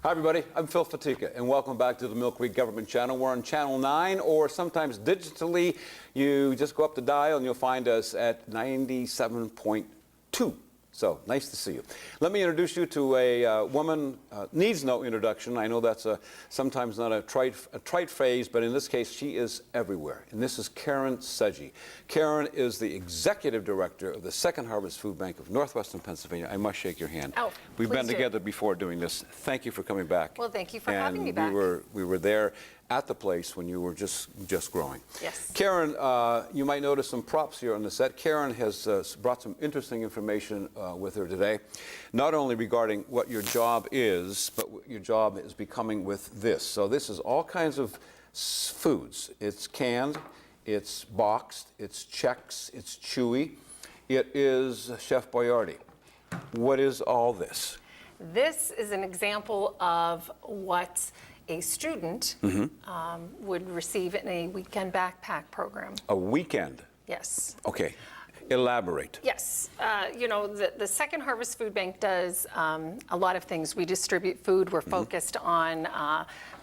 Hi everybody, I'm Phil Fatika and welcome back to the Millcreek Government Channel. We're on Channel 9 or sometimes digitally. You just go up the dial and you'll find us at 97.2. So nice to see you. Let me introduce you to a woman needs no introduction. I know that's sometimes not a trite phrase, but in this case she is everywhere. And this is Karen Sedgey. Karen is the executive director of the Second Harvest Food Bank of Northwestern Pennsylvania. I must shake your hand. Oh, We've been together before doing this. Thank you for coming back. Well, thank you for having me back. We were there at the place when you were just growing. Yes. Karen, you might notice some props here on the set. Karen has brought some interesting information with her today, not only regarding what your job is, but what your job is becoming with this. So this is all kinds of foods. It's canned, it's boxed, it's Chex, it's chewy. It is Chef Boyardee. What is all this? This is an example of what a student would receive in a weekend backpack program. A weekend? Yes. Okay. Elaborate. Yes. You know, the Second Harvest Food Bank does a lot of things. We distribute food. We're focused on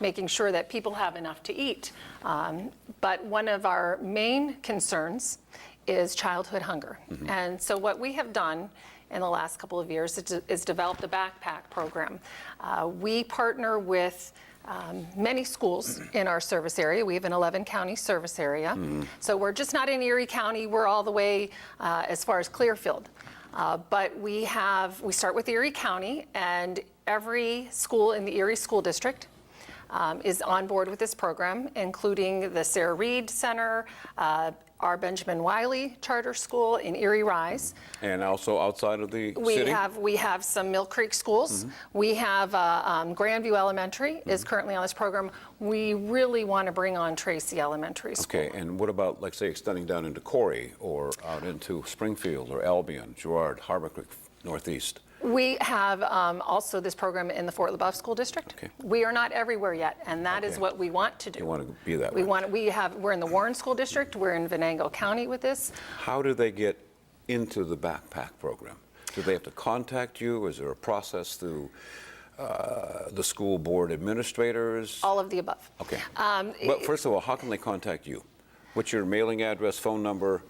making sure that people have enough to eat. But one of our main concerns is childhood hunger. And so what we have done in the last couple of years is developed a backpack program. We partner with many schools in our service area. We have an 11-county service area. So we're just not in Erie County. We're all the way as far as Clearfield. But we start with Erie County, and every school in the Erie School District is on board with this program, including the Sarah Reed Center, our Benjamin Wiley Charter School in Erie Rise. And also outside of the city? We have some Millcreek schools. We have Grandview Elementary is currently on this program. We really want to bring on Tracy Elementary School. Okay, and what about, like, say, extending down into Corey or out into Springfield or Albion, Girard, Harbor Creek, Northeast? We have also this program in the Fort LaBeouf School District. Okay. We are not everywhere yet, and that is what we want to do. You want to be that way. We're in the Warren School District. We're in Venango County with this. How do they get into the backpack program? Do they have to contact you? Is there a process through the school board administrators? All of the above. Okay. But first of all, how can they contact you? What's your mailing address, phone number?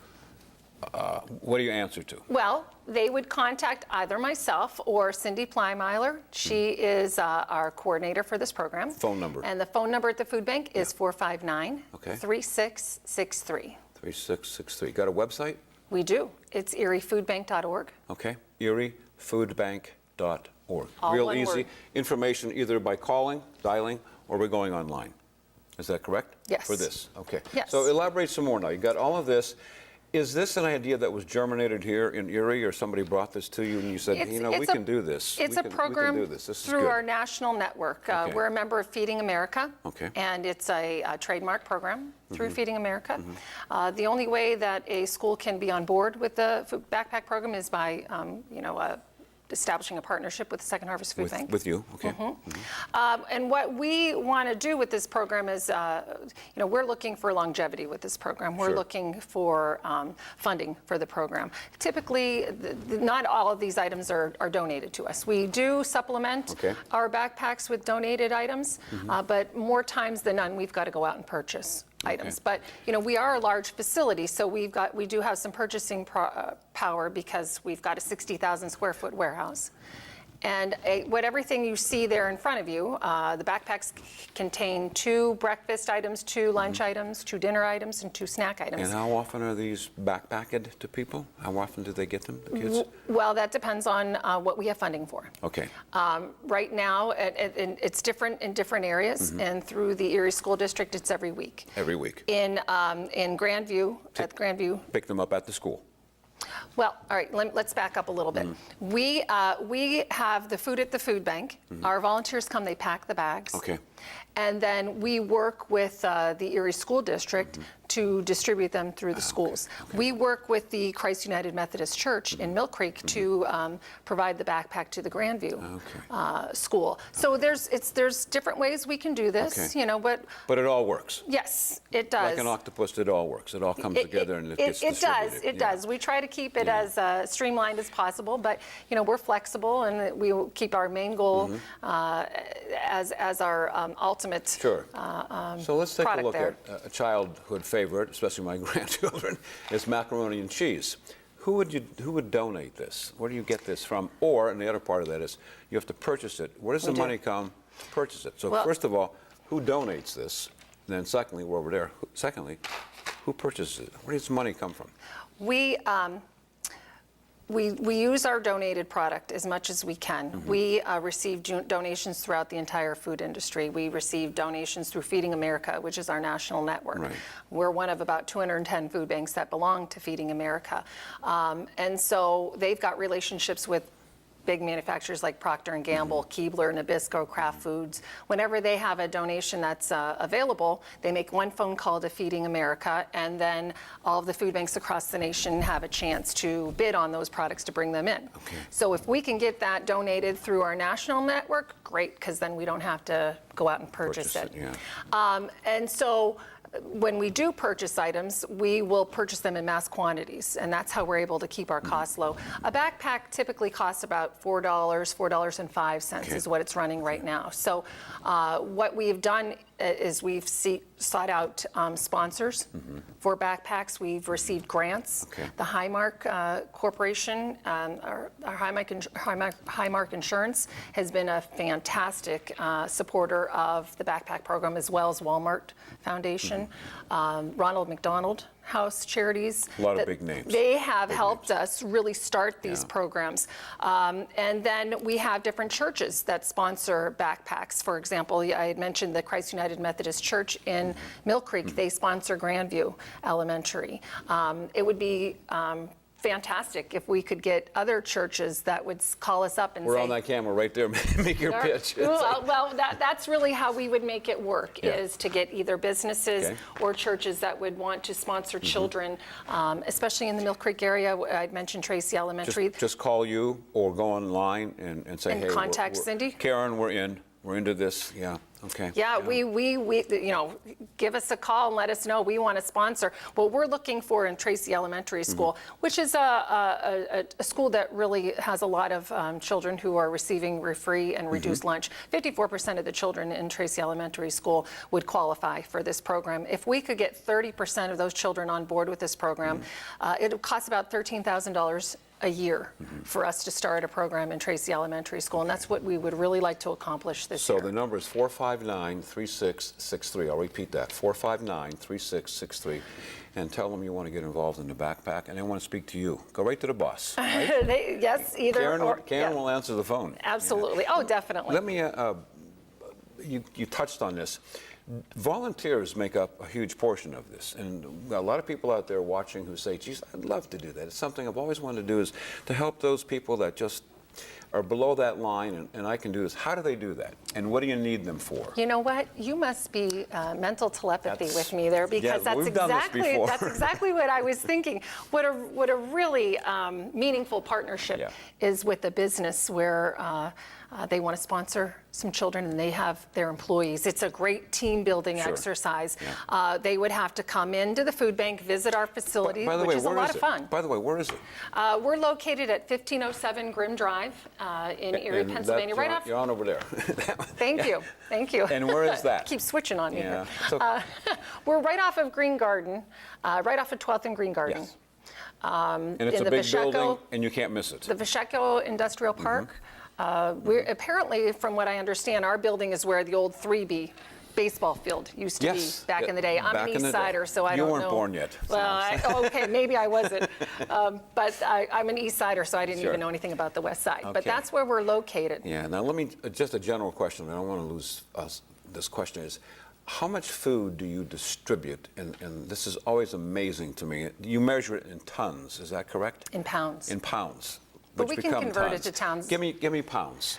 What do you answer to? Well, they would contact either myself or Cindy Plymeiler. She is our coordinator for this program. Phone number. And the phone number at the food bank is 459-3663. 3663. Got a website? We do. It's eriefoodbank.org. Okay. eriefoodbank.org. All Real one easy. word. Information either by calling, dialing, or we're going online. Is that correct? Yes. For this? Okay. Yes. So elaborate some more now. You got all of this. Is this an idea that was germinated here in Erie, or somebody brought this to you and you said, we can do this? It's a program through our national network. Okay. We're a member of Feeding America, okay. And it's a trademark program through Feeding America. The only way that a school can be on board with the backpack program is by, establishing a partnership with the Second Harvest Food Bank. With you, okay. And what we want to do with this program is, we're looking for longevity with this program. We're looking for funding for the program. Typically, not all of these items are donated to us. We do supplement our backpacks with donated items, but more times than none, we've got to go out and purchase items. But we are a large facility, so we do have some purchasing power because we've got a 60,000 square foot warehouse. And everything you see there in front of you, the backpacks contain 2 breakfast items, 2 lunch items, 2 dinner items, and 2 snack items. And how often are these backpacked to people? How often do they get them, the kids? Well, that depends on what we have funding for. Okay. Right now, it's different in different areas, and through the Erie School District, it's every week. Every week. In Grandview, at Grandview. Pick them up at the school. Well, all right, let's back up a little bit. We have the food at the food bank. Our volunteers come, they pack the bags. Okay. And then we work with the Erie School District to distribute them through the schools. Okay. We work with the Christ United Methodist Church in Millcreek to provide the backpack to the Grandview school. So there's different ways we can do this, you know, but it all works. yes, it does. Like an octopus, it all works. It all comes together and it gets distributed. It does. We try to keep it as streamlined as possible, but you know, we're flexible and we will keep our main goal as our ultimate Sure. So let's take a product look there. at a childhood favorite, especially my grandchildren, is macaroni and cheese. Who would donate this? Where do you get this from? Or, and the other part of that is, you have to purchase it. Where does the money come to purchase it? So Well, first of all, who donates this? And then secondly, we're over there. Secondly, who purchases it? Where does the money come from? We use our donated product as much as we can. We receive donations throughout the entire food industry. We receive donations through Feeding America, which is our national network. Right. We're one of about 210 food banks that belong to Feeding America. And so they've got relationships with big manufacturers like Procter & Gamble, Keebler, Nabisco, Kraft Foods. Whenever they have a donation that's available, they make one phone call to Feeding America, and then all of the food banks across the nation have a chance to bid on those products to bring them in. Okay. So if we can get that donated through our national network, great, because then we don't have to go out and purchase it. Yeah. And so when we do purchase items, we will purchase them in mass quantities, and that's how we're able to keep our costs low. A backpack typically costs about $4, $4.05 is what it's running right now. So what we've done is we've sought out sponsors for backpacks. We've received grants. Okay. The Highmark Corporation, our Highmark Insurance, has been a fantastic supporter of the backpack program, as well as Walmart Foundation, Ronald McDonald House Charities. A lot of big names. They have helped us really start these programs. And then we have different churches that sponsor backpacks. For example, I had mentioned the Christ United Methodist Church in Millcreek. They sponsor Grandview Elementary. It would be fantastic if we could get other churches that would call us up and We're say, on that camera right there. Make your pitch. well, that's really how we would make it work, is to get either businesses or churches that would want to sponsor children, especially in the Millcreek area. I'd mentioned Tracy Elementary. Just call you or go online and say, And hey, contact Cindy. Karen, we're into this. Yeah. Okay. Yeah, we you know, give us a call and let us know we want to sponsor. What we're looking for in Tracy Elementary School, which is a school that really has a lot of children who are receiving free and reduced lunch. 54% of the children in Tracy Elementary School would qualify for this program. If we could get 30% of those children on board with this program, it would cost about $13,000 a year for us to start a program in Tracy Elementary School, and that's what we would really like to accomplish this year. So the number is 459-3663. I'll repeat that, 459-3663. And tell them you want to get involved in the backpack, and they want to speak to you. Go right to the boss. Right? Yes, either Karen will answer the phone. Absolutely. Oh, definitely. Let me, you touched on this. Volunteers make up a huge portion of this, and a lot of people out there watching who say, geez, I'd love to do that. It's something I've always wanted to do, is to help those people that just are below that line, and I can do this. How do they do that? And what do you need them for? You know what? You must be mental telepathy with me there, because that's we've done this before. that's exactly what I was thinking. What a really meaningful partnership is with a business where they want to sponsor some children and they have their employees. It's a great team building exercise. They would have to come into the food bank, visit our facility, which is a lot of fun. By the way, where is it? We're located at 1507 Grimm Drive in Erie, Pennsylvania. Right off. You're on over there. Thank you. Thank you. And where is that? Keep switching on me. Yeah. Here. We're right off of Green Garden, right off of 12th and Green Garden. Yes. And it's a big building, and you can't miss it. The Vashecko Industrial Park. We're apparently, from what I understand, our building is where the old 3B baseball field used to be back in the day. I'm an East Sider, so I don't know. You weren't born yet. Well, okay, maybe I wasn't. But I'm an East Sider, so I didn't even know anything about the West Side. But that's where we're located. Yeah. Now, let me, just a general question. I don't want to lose this question is, how much food do you distribute? And this is always amazing to me. You measure it in tons, is that correct? In pounds. In pounds. But we can convert it to tons. Give me pounds.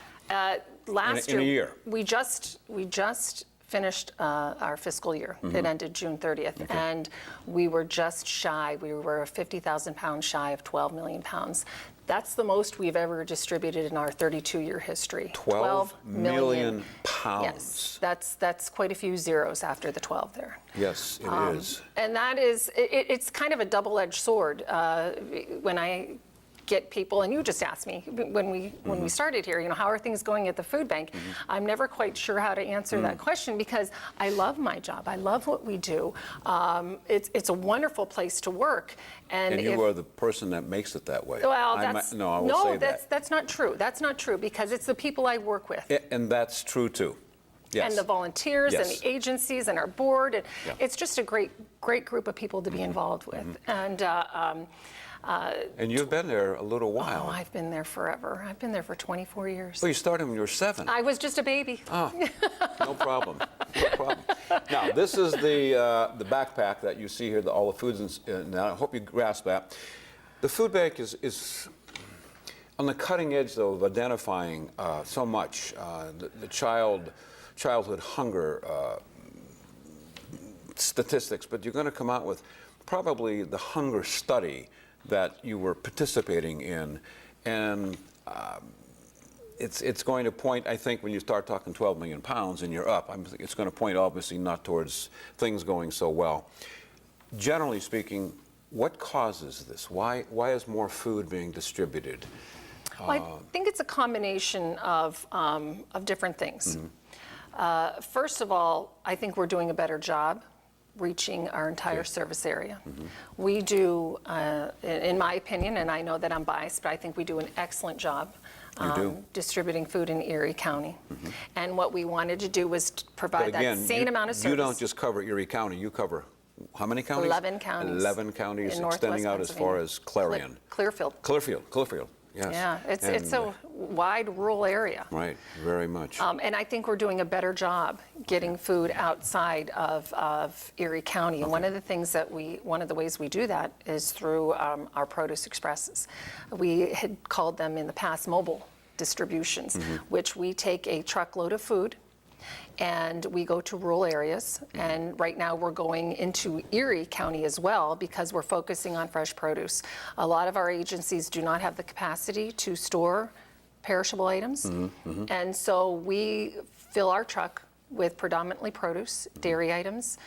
Last in a year. we just finished our fiscal year. It ended June 30th, and we were just shy. We were 50,000 pounds shy of 12 million pounds. That's the most we've ever distributed in our 32-year history. 12 million Yes, pounds. that's quite a few zeros after the 12 there. Yes, it is. And that is, it's kind of a double-edged sword. When I get people, and you just asked me when we started here, how are things going at the food bank? I'm never quite sure how to answer that question because I love my job. I love what we do. It's a wonderful place to work. And you are the person that makes it that way. Well, I will say that. That's not true. That's not true because it's the people I work with. And that's true too. Yes. And the volunteers and the agencies and our board. And Yeah. it's just a great group of people to be involved with. And you've been there a little while. Oh, I've been there forever. I've been there for 24 years. Well, you started when you were 7. I was just a baby. Oh, no problem. No problem. Now, this is the backpack that you see here, all the foods, and I hope you grasp that. The food bank is on the cutting edge, though, of identifying so much. The childhood hunger statistics, but you're going to come out with probably the hunger study that you were participating in, and it's going to point, I think, when you start talking 12 million pounds and you're up, it's going to point obviously not towards things going so well. Generally speaking, what causes this? Why is more food being distributed? Well, I think it's a combination of different things. First of all, I think we're doing a better job reaching our entire service area. We do, in my opinion, and I know that I'm biased, but I think we do an excellent job distributing food in Erie County. And what we wanted to do was to provide that same amount of service. You don't just cover Erie County, you cover how many counties? 11 counties. 11 counties, in extending out as far Pennsylvania. as Clarion. Clearfield. Yes. Yeah, it's a wide rural area. Right, very much. And I think we're doing a better job getting food outside of Erie County. And one of the ways we do that is through our produce expresses. We had called them in the past mobile distributions, which we take a truckload of food and we go to rural areas. And right now we're going into Erie County as well because we're focusing on fresh produce. A lot of our agencies do not have the capacity to store perishable items. And so we fill our truck with predominantly produce, dairy items,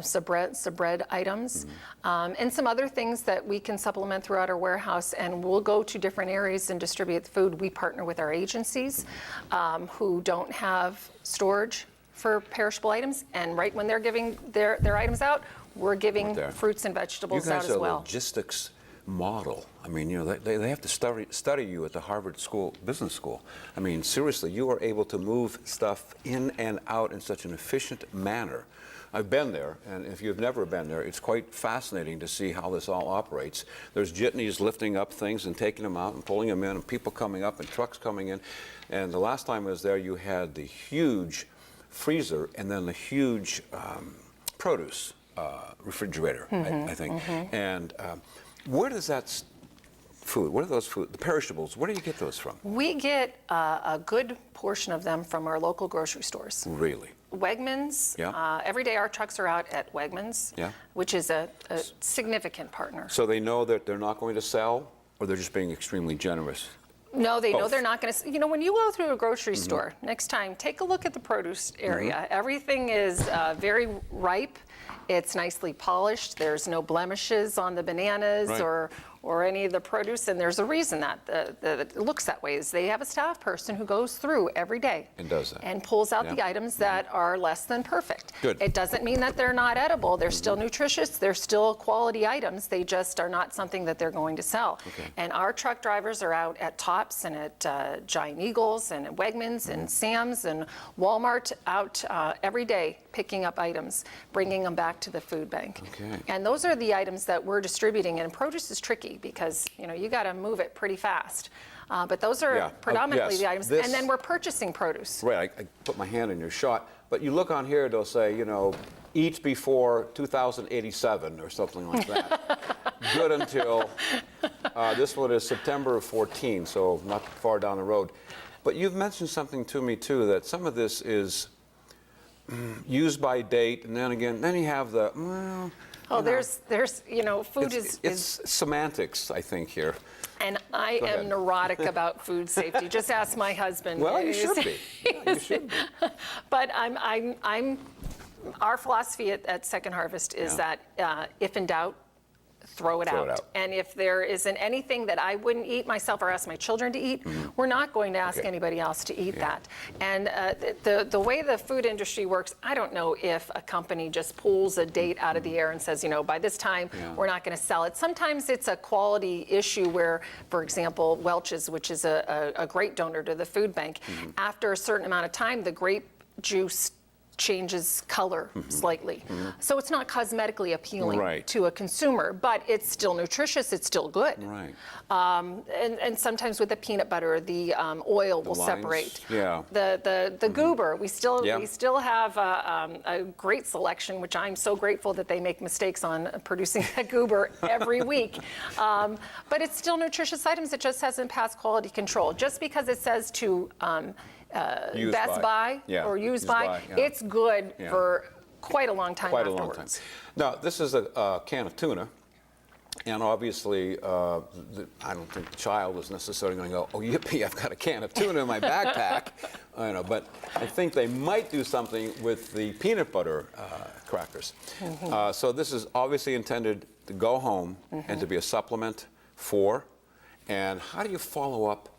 some bread items, and some other things that we can supplement throughout our warehouse. And we'll go to different areas and distribute the food. We partner with our agencies who don't have storage for perishable items. And right when they're giving their items out, we're giving fruits and vegetables out as well. You guys are logistics model. I mean, they have to study you at the Harvard Business School. I mean, seriously, you are able to move stuff in and out in such an efficient manner. I've been there, and if you've never been there, it's quite fascinating to see how this all operates. There's jitneys lifting up things and taking them out and pulling them in, and people coming up and trucks coming in. And the last time I was there, you had the huge freezer and then the huge produce refrigerator, I think. And where does that food, what are those food, the perishables, where do you get those from? We get a good portion of them from our local grocery stores. Really? Wegmans. Yeah. Every day our trucks are out at Wegmans, which is a significant partner. So they know that they're not going to sell, or they're just being extremely generous? No, they know they're not going to. When you go through a grocery store, next time, take a look at the produce area. Everything is very ripe. It's nicely polished. There's no blemishes on the bananas or any of the produce, and there's a reason that it looks that way. Is they have a staff person who goes through every day and does that and pulls out the items that are less than perfect. Good. It doesn't mean that they're not edible. They're still nutritious. They're still quality items. They just are not something that they're going to sell. And our truck drivers are out at Tops and at Giant Eagles and at Wegmans and Sam's and Walmart out every day picking up items, bringing them back to the food bank. And those are the items that we're distributing. And produce is tricky because you got to move it pretty fast. But those are predominantly the items. And then we're purchasing produce. Right, I put my hand in your shot. But you look on here, they'll say, eat before 2087 or something like that. Good until, this one is September of 14, so not far down the road. But you've mentioned something to me, too, that some of this is use by date, and then again, then you have the, well, Oh, there's, food it's semantics, I think, here. and I Go ahead. am neurotic about food safety. Just ask my husband. Well, you should be. Yeah, you should be. But our philosophy at Second Harvest is that if in doubt, throw it out. And if there isn't anything that I wouldn't eat myself or ask my children to eat, we're not going to ask anybody else to eat that. And the way the food industry works, I don't know if a company just pulls a date out of the air and says, by this time we're not going to sell it. Sometimes it's a quality issue where, for example, Welch's, which is a great donor to the food bank, after a certain amount of time, the grape juice changes color slightly. So it's not cosmetically appealing to a consumer, but it's still nutritious, it's still good. Right. And sometimes with the peanut butter, the oil will separate. Yeah. The goober, we still have a great selection, which I'm so grateful that they make mistakes on producing a goober every week. But it's still nutritious items, it just hasn't passed quality control. Just because it says to best by or use by, it's good for quite a long time afterwards. Long time. Now, this is a can of tuna, and obviously, I don't think the child is necessarily going to go, oh, yippee, I've got a can of tuna in my backpack. But I think they might do something with the peanut butter crackers. So this is obviously intended to go home and to be a supplement for. And how do you follow up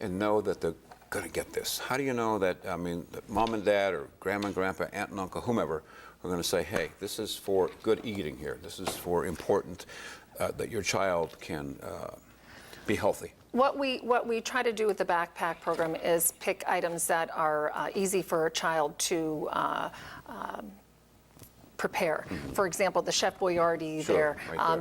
and know that they're going to get this? How do you know that, that mom and dad or grandma and grandpa, aunt and uncle, whomever, are going to say, hey, this is for good eating here. This is for important that your child can be healthy. What we try to do with the backpack program is pick items that are easy for a child to prepare. For example, the Chef Boyardee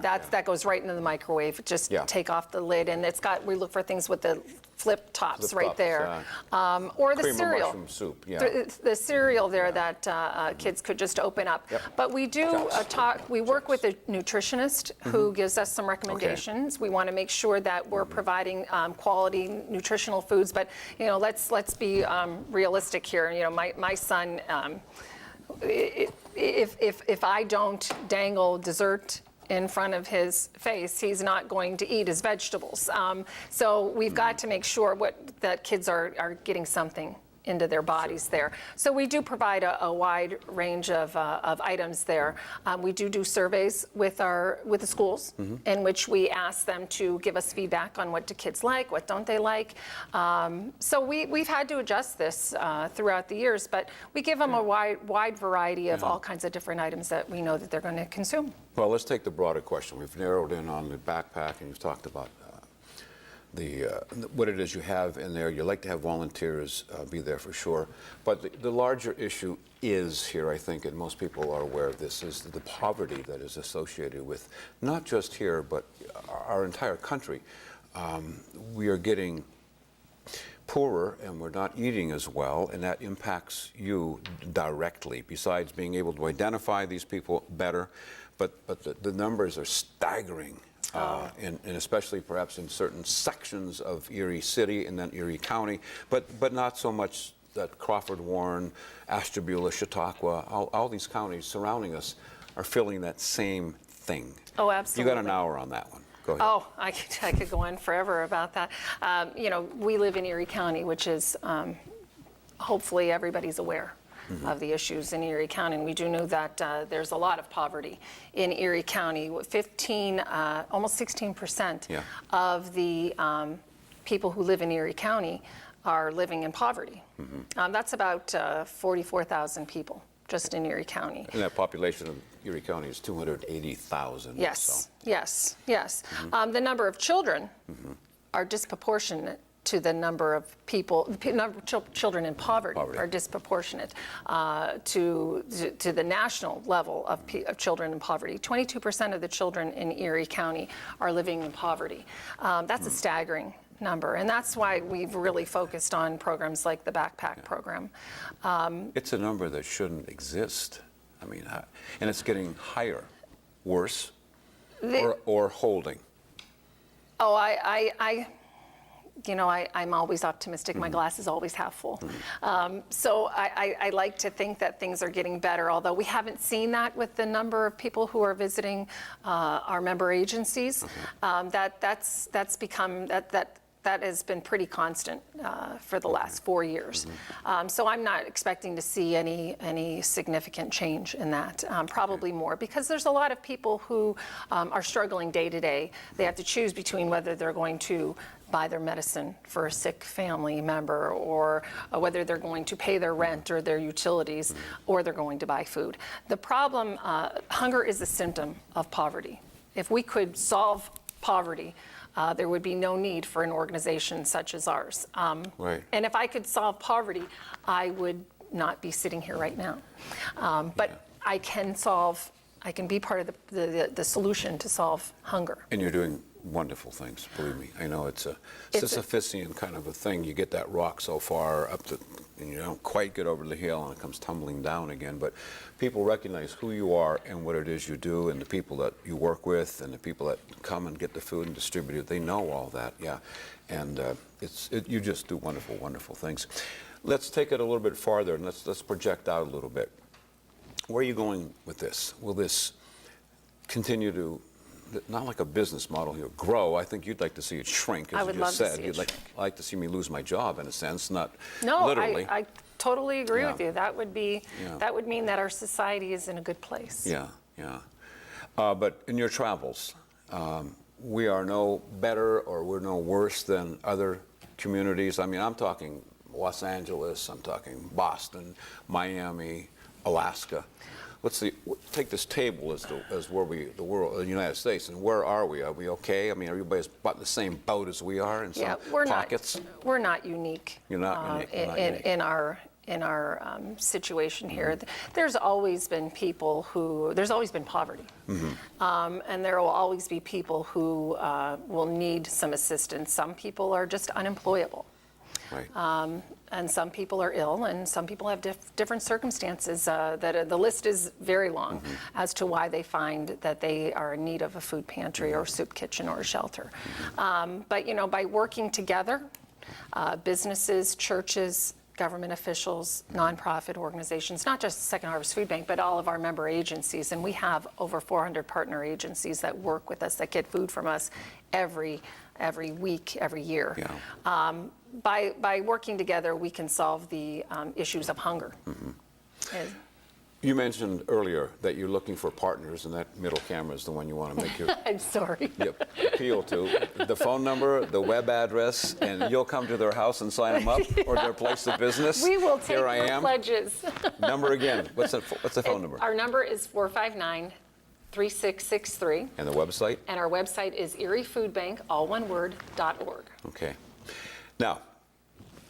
that goes right into the microwave. Just take off the lid, and we look for things with the flip tops there. Or the cream cereal. Mushroom soup, the cereal there that kids could just open up. But we do we work with a nutritionist who gives us some recommendations. We want to make sure that we're providing quality nutritional foods, but let's be realistic here. My son, if I don't dangle dessert in front of his face, he's not going to eat his vegetables. So we've got to make sure that kids are getting something into their bodies there. So we do provide a wide range of items there. We do surveys with the schools in which we ask them to give us feedback on what do kids like, what don't they like. So we've had to adjust this throughout the years, but we give them a wide variety of all kinds of different items that we know that they're going to consume. Well, let's take the broader question. We've narrowed in on the backpack, and you've talked about what it is you have in there. You like to have volunteers be there for sure. But the larger issue is here, I think, and most people are aware of this, is the poverty that is associated with not just here, but our entire country. We are getting poorer and we're not eating as well, and that impacts you directly, besides being able to identify these people better. But the numbers are staggering. And especially perhaps in certain sections of Erie City and then Erie County, but not so much that Crawford, Warren, Ashtabula, Chautauqua, all these counties surrounding us are feeling that same thing. Oh, absolutely. You got an hour on that one. Go ahead. Oh, I could go on forever about that. We live in Erie County, which is hopefully everybody's aware of the issues in Erie County. And we do know that there's a lot of poverty in Erie County. 15, almost 16% of the people who live in Erie County are living in poverty. That's about 44,000 people just in Erie County. And that population of Erie County is 280,000. Yes, yes, yes. The number of children are disproportionate to the number of people, children in poverty are disproportionate to the national level of children in poverty. 22% of the children in Erie County are living in poverty. That's a staggering number, and that's why we've really focused on programs like the backpack program. It's a number that shouldn't exist. And it's getting higher, worse, or holding. Oh, I'm always optimistic. My glass is always half full. So I like to think that things are getting better, although we haven't seen that with the number of people who are visiting our member agencies. That's become, that has been pretty constant for the last 4 years. So I'm not expecting to see any significant change in that, probably more, because there's a lot of people who are struggling day to day. They have to choose between whether they're going to buy their medicine for a sick family member, or whether they're going to pay their rent or their utilities, or they're going to buy food. The problem, hunger is a symptom of poverty. If we could solve poverty, there would be no need for an organization such as ours. Right. And if I could solve poverty, I would not be sitting here right now. But I can be part of the solution to solve hunger. And you're doing wonderful things, believe me. I know it's a Sisyphusian kind of a thing. You get that rock so far up to, and you don't quite get over the hill, and it comes tumbling down again. But people recognize who you are and what it is you do, and the people that you work with, and the people that come and get the food and distribute it. They know all that, yeah. And you just do wonderful, wonderful things. Let's take it a little bit farther, and let's project out a little bit. Where are you going with this? Will this continue to, not like a business model here, grow? I think you'd like to see it shrink, as you just said. You'd like to see me lose my job, in a sense, not literally. I totally agree with you. That would mean that our society is in a good place. Yeah, yeah. But in your travels, we are no better or we're no worse than other communities. I mean, I'm talking Los Angeles, I'm talking Boston, Miami, Alaska. Let's see, take this table as where the world, the United States, and where are we? Are we okay? I mean, everybody's about the same boat as we are in some pockets. We're not unique. You're not unique. In our situation here. There's always been there's always been poverty. And there will always be people who will need some assistance. Some people are just unemployable. Right. And some people are ill, and some people have different circumstances. The list is very long as to why they find that they are in need of a food pantry or soup kitchen or a shelter. But by working together, businesses, churches, government officials, nonprofit organizations, not just Second Harvest Food Bank, but all of our member agencies, and we have over 400 partner agencies that work with us, that get food from us every week, every year. Yeah. By working together, we can solve the issues of hunger. You mentioned earlier that you're looking for partners, and that middle camera is the one you want to make your I'm sorry. Appeal to. The phone number, the web address, and you'll come to their house and sign them up, or their place of business. We will take Here I am. pledges. Number again. What's the phone number? Our number is 459-3663. And the website? And our website is eriefoodbank, all one word, .org. Okay. Now,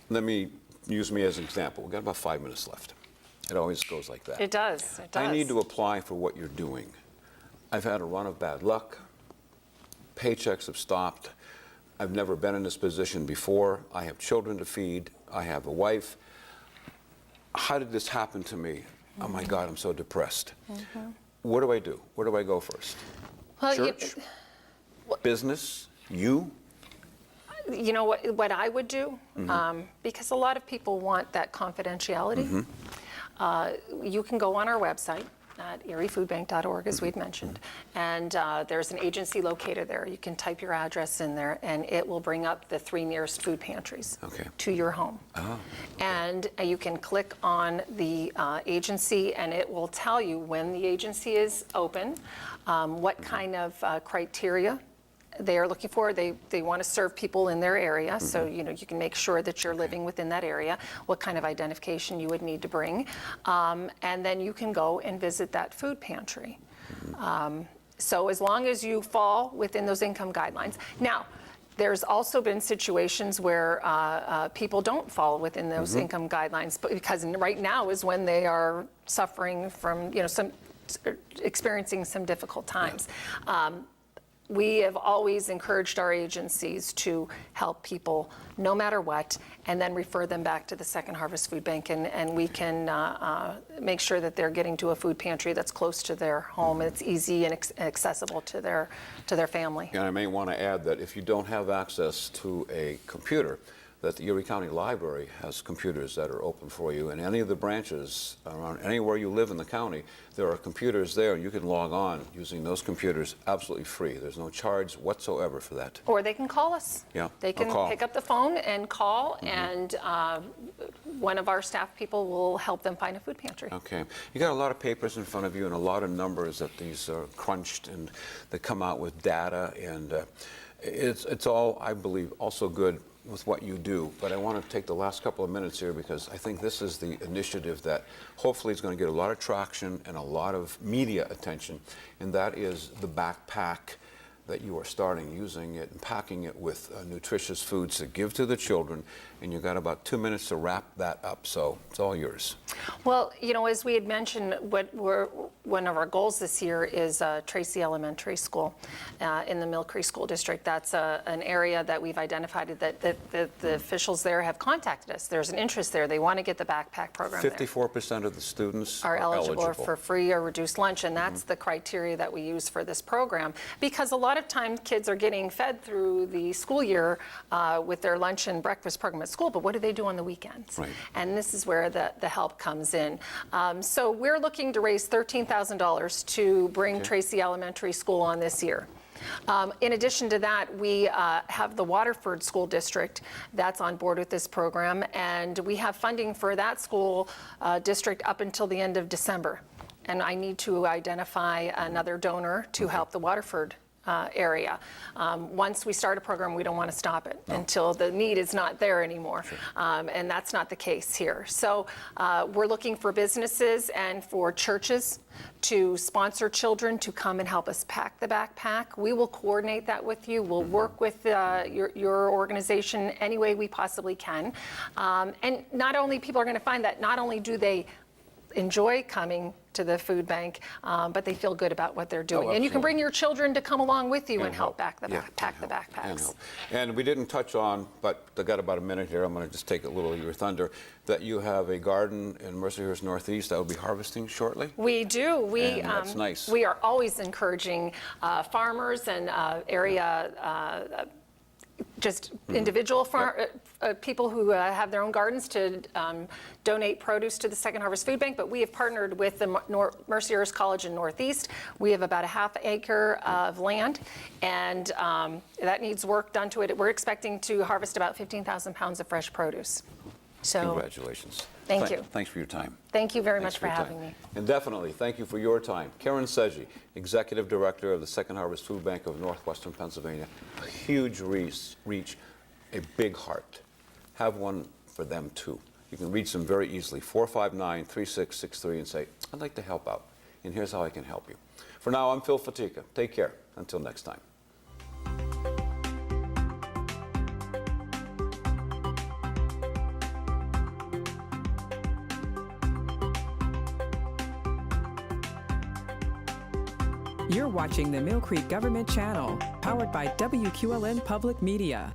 let me use me as an example. We've got about 5 minutes left. It always goes like that. It does. It does. I need to apply for what you're doing. I've had a run of bad luck. Paychecks have stopped. I've never been in this position before. I have children to feed. I have a wife. How did this happen to me? Oh my God, I'm so depressed. What do I do? Where do I go first? Well, Church? Business? You? You know what I would do? Because a lot of people want that confidentiality. You can go on our website at eriefoodbank.org, as we'd mentioned, and there's an agency locator there. You can type your address in there, and it will bring up the 3 nearest food pantries to your home. And you can click on the agency, and it will tell you when the agency is open, what kind of criteria they are looking for. They want to serve people in their area, so you can make sure that you're living within that area, what kind of identification you would need to bring, and then you can go and visit that food pantry. So as long as you fall within those income guidelines. Now, there's also been situations where people don't fall within those income guidelines, but because right now is when they are suffering from experiencing some difficult times. we have always encouraged our agencies to help people no matter what, and then refer them back to the Second Harvest Food Bank, and we can make sure that they're getting to a food pantry that's close to their home. It's easy and accessible to their family. And I may want to add that if you don't have access to a computer, that the Erie County Library has computers that are open for you. In any of the branches around anywhere you live in the county, there are computers there, and you can log on using those computers absolutely free. There's no charge whatsoever for that. Or they can call us. Yeah, They can call. pick up the phone and call, and one of our staff people will help them find a food pantry. Okay. You got a lot of papers in front of you and a lot of numbers that these are crunched, and they come out with data, and it's all, I believe, also good with what you do. But I want to take the last couple of minutes here because I think this is the initiative that hopefully is going to get a lot of traction and a lot of media attention, and that is the backpack that you are starting, using it and packing it with nutritious foods to give to the children. And you've got about 2 minutes to wrap that up, so it's all yours. Well, you know, as we had mentioned, one of our goals this year is Tracy Elementary School in the Millcreek School District. That's an area that we've identified that the officials there have contacted us. There's an interest there. They want to get the backpack program 54% of the students are eligible for free or reduced lunch, and that's the criteria that we use for this program, because a lot of times kids are getting fed through the school year with their lunch and breakfast program at school, but what do they do on the weekends? Right. And this is where the help comes in. So we're looking to raise $13,000 to bring Tracy Elementary School on this year. In addition to that, we have the Waterford School District that's on board with this program, and we have funding for that school district up until the end of December. And I need to identify another donor to help the Waterford area. Once we start a program, we don't want to stop it until the need is not there anymore. Sure. And that's not the case here. So we're looking for businesses and for churches to sponsor children to come and help us pack the backpack. We will coordinate that with you. We'll work with your organization any way we possibly can. And not only people are going to find that not only do they enjoy coming to the food bank, but they feel good about what they're doing. And you can bring your children to come along with you and help pack the backpacks. And we didn't touch on, but I got about a minute here, I'm going to just take a little of your thunder, that you have a garden in Mercyhurst Northeast that will be harvesting shortly? We do. And that's nice. We are always encouraging farmers and area just individual people who have their own gardens to donate produce to the Second Harvest Food Bank, but we have partnered with the Mercyhurst College in Northeast. We have about a ½ acre of land, and that needs work done to it. We're expecting to harvest about 15,000 pounds of fresh produce. So, congratulations. Thank you. Thanks for your time. Thank you very much for having me. And definitely, thank you for your time. Karen Seji, Executive Director of the Second Harvest Food Bank of Northwestern Pennsylvania. A huge reach, a big heart. Have one for them too. You can reach them very easily, 459-3663, and say, I'd like to help out, and here's how I can help you. For now, I'm Phil Fatica. Take care. Until next time. You're watching the Millcreek Government Channel, powered by WQLN Public Media.